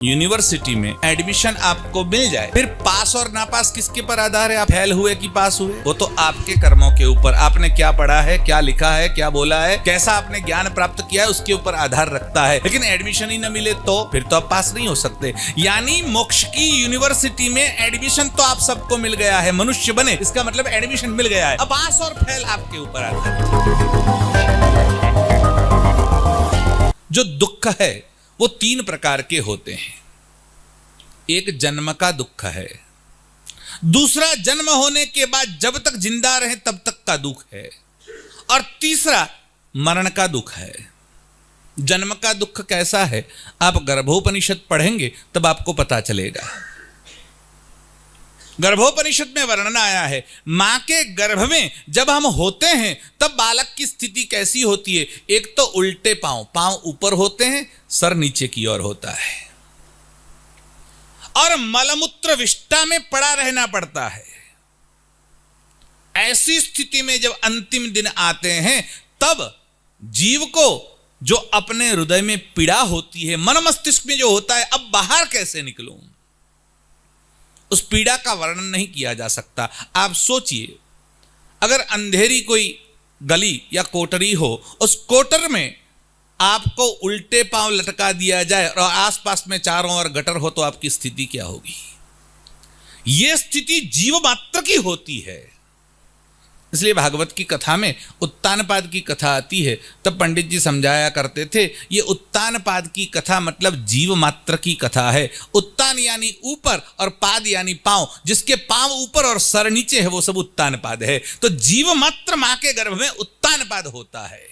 University में admission आपको मिल जाए, फिर पास और नापास किसके पर आधार है? आप फेल हुए कि पास हुए? वो तो आपके कर्मों के ऊपर, आपने क्या पढ़ा है, क्या लिखा है, क्या बोला है, कैसा आपने ज्ञान प्राप्त किया है, उसके ऊपर आधार रखता है। लेकिन एडमिशन ही न मिले तो फिर तो आप पास नहीं हो सकते। यानी मोक्ष की यूनिवर्सिटी में एडमिशन तो आप सबको मिल गया है, मनुष्य बने इसका मतलब एडमिशन मिल गया है। अब पास और फेल आपके ऊपर आधार है। जो दुख है वो 3 प्रकार के होते हैं। एक जन्म का दुख है, दूसरा जन्म होने के बाद जब तक जिंदा रहे तब तक का दुख है, और तीसरा मरण का दुख है। जन्म का दुख कैसा है आप गर्भोपनिषद पढ़ेंगे तब आपको पता चलेगा। गर्भोपनिषद में वर्णन आया है, मां के गर्भ में जब हम होते हैं तब बालक की स्थिति कैसी होती है। एक तो उल्टे पांव, पांव ऊपर होते हैं, सर नीचे की ओर होता है, और मलमूत्र विष्ठा में पड़ा रहना पड़ता है। ऐसी स्थिति में जब अंतिम दिन आते हैं तब जीव को जो अपने हृदय में पीड़ा होती है, मन मस्तिष्क में जो होता है, अब बाहर कैसे निकलूं, उस पीड़ा का वर्णन नहीं किया जा सकता। आप सोचिए, अगर अंधेरी कोई गली या कोठरी हो, उस कोटर में आपको उल्टे पांव लटका दिया जाए और आसपास में चारों ओर गटर हो तो आपकी स्थिति क्या होगी? यह स्थिति जीव मात्र की होती है। इसलिए भागवत की कथा में उत्तानपाद की कथा आती है, तब पंडित जी समझाया करते थे, ये उत्तानपाद की कथा मतलब जीव मात्र की कथा है। उत्तान यानी ऊपर और पाद यानी पांव, जिसके पांव ऊपर और सर नीचे है वो सब उत्तानपाद है। तो जीव मात्र मां के गर्भ में उत्तानपाद होता है,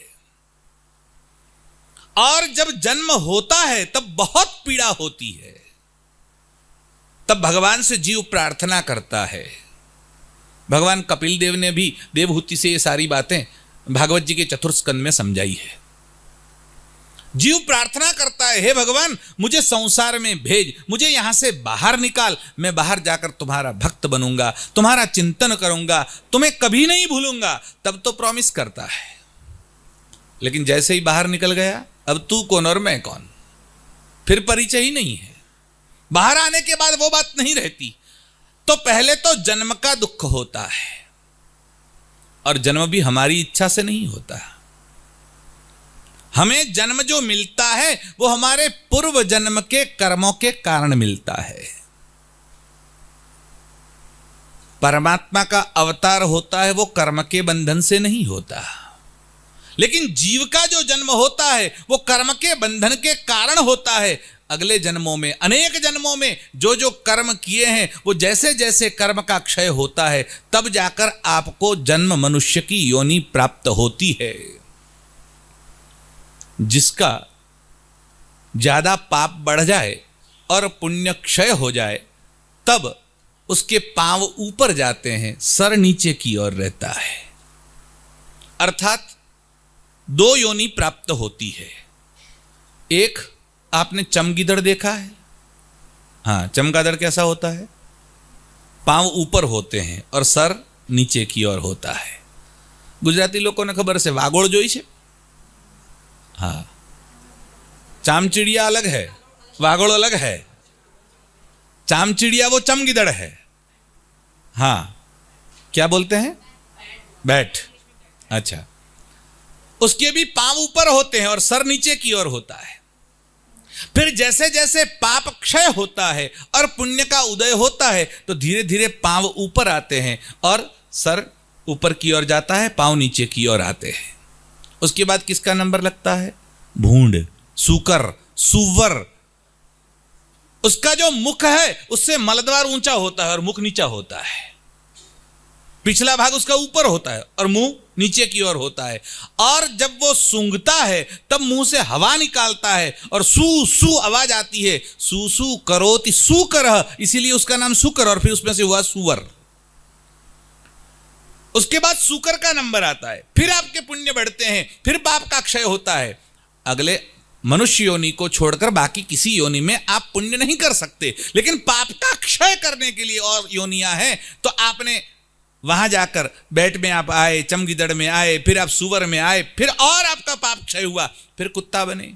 और जब जन्म होता है तब बहुत पीड़ा होती है। तब भगवान से जीव प्रार्थना करता है। भगवान कपिल देव ने भी देवहूति से ये सारी बातें भागवत जी के चतुर्थ स्कंद में समझाई है। जीव प्रार्थना करता है, हे भगवान मुझे संसार में भेज, मुझे यहां से बाहर निकाल, मैं बाहर जाकर तुम्हारा भक्त बनूंगा, तुम्हारा चिंतन करूंगा, तुम्हें कभी नहीं भूलूंगा। तब तो प्रॉमिस करता है, लेकिन जैसे ही बाहर निकल गया, अब तू कौन और मैं कौन, फिर परिचय ही नहीं है। बाहर आने के बाद वो बात नहीं रहती। तो पहले तो जन्म का दुख होता है, और जन्म भी हमारी इच्छा से नहीं होता। हमें जन्म जो मिलता है वो हमारे पूर्व जन्म के कर्मों के कारण मिलता है। परमात्मा का अवतार होता है वो कर्म के बंधन से नहीं होता, लेकिन जीव का जो जन्म होता है वो कर्म के बंधन के कारण होता है। अगले जन्मों में, अनेक जन्मों में जो जो कर्म किए हैं, वो जैसे जैसे कर्म का क्षय होता है तब जाकर आपको जन्म मनुष्य की योनि प्राप्त होती है। जिसका ज्यादा पाप बढ़ जाए और पुण्य क्षय हो जाए तब उसके पांव ऊपर जाते हैं, सर नीचे की ओर रहता है। अर्थात 2 योनि प्राप्त होती है। एक, आपने चमगीदड़ देखा है? हाँ, चमगादड़ कैसा होता है? पांव ऊपर होते हैं और सर नीचे की ओर होता है। गुजराती लोगों ने खबर से वागोड़ जोई छे? हाँ, चामचिड़िया अलग है, वागोड़ अलग है। चामचिड़िया वो चमगीदड़ है। हाँ, क्या बोलते हैं? बैट। अच्छा, उसके भी पांव ऊपर होते हैं और सर नीचे की ओर होता है। फिर जैसे जैसे पाप क्षय होता है और पुण्य का उदय होता है तो धीरे धीरे पांव ऊपर आते हैं और सर ऊपर की ओर जाता है, पांव नीचे की ओर आते हैं। उसके बाद किसका नंबर लगता है? भूंड, सूकर, सुवर। उसका जो मुख है उससे मलद्वार ऊंचा होता है और मुख नीचा होता है। पिछला भाग उसका ऊपर होता है और मुंह नीचे की ओर होता है। और जब वो सूंघता है तब मुंह से हवा निकालता है और सू सू आवाज आती है। सू सू करोति सुकर, इसीलिए उसका नाम सुकर, और फिर उसमें से हुआ सुवर। उसके बाद सुकर का नंबर आता है, फिर आपके पुण्य बढ़ते हैं, फिर पाप का क्षय होता है। अगले मनुष्य योनि को छोड़कर बाकी किसी योनि में आप पुण्य नहीं कर सकते, लेकिन पाप का क्षय करने के लिए और योनियां हैं। तो आपने वहां जाकर बैट में आप आए, चमगीदड़ में आए, फिर आप सुवर में आए, फिर और आपका पाप क्षय हुआ, फिर कुत्ता बने,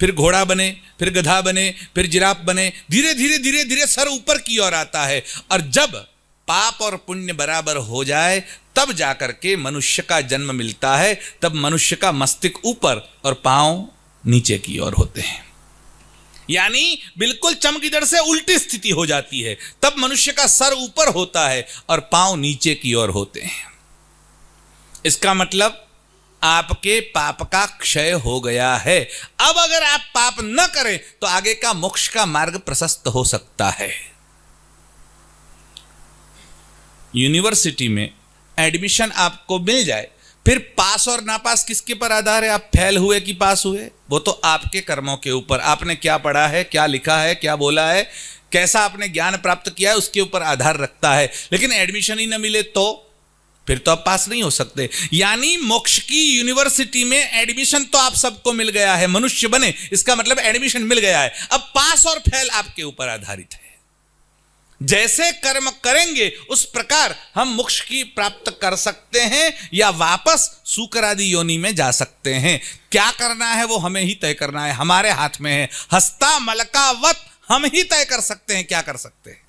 फिर घोड़ा बने, फिर गधा बने, फिर जिराफ बने, धीरे धीरे धीरे धीरे सर ऊपर की ओर आता है। और जब पाप और पुण्य बराबर हो जाए तब जाकर के मनुष्य का जन्म मिलता है। तब मनुष्य का मस्तिष्क ऊपर और पांव नीचे की ओर होते हैं, यानी बिल्कुल चमगीदड़ से उल्टी स्थिति हो जाती है। तब मनुष्य का सर ऊपर होता है और पांव नीचे की ओर होते हैं। इसका मतलब आपके पाप का क्षय हो गया है। अब अगर आप पाप न करें तो आगे का मोक्ष का मार्ग प्रशस्त हो सकता है। यूनिवर्सिटी में एडमिशन आपको मिल जाए, फिर पास और नापास किसके पर आधार है? आप फेल हुए कि पास हुए? वो तो आपके कर्मों के ऊपर, आपने क्या पढ़ा है, क्या लिखा है, क्या बोला है, कैसा आपने ज्ञान प्राप्त किया है, उसके ऊपर आधार रखता है। लेकिन एडमिशन ही न मिले तो फिर तो आप पास नहीं हो सकते। यानी मोक्ष की यूनिवर्सिटी में एडमिशन तो आप सबको मिल गया है, मनुष्य बने, इसका मतलब एडमिशन मिल गया है। अब पास और फेल आपके ऊपर आधारित है। जैसे कर्म करेंगे उस प्रकार हम मोक्ष की प्राप्त कर सकते हैं या वापस सूकर आदि योनि में जा सकते हैं। क्या करना है वो हमें ही तय करना है, हमारे हाथ में है। हस्ता मलकावत हम ही तय कर सकते हैं क्या कर सकते हैं।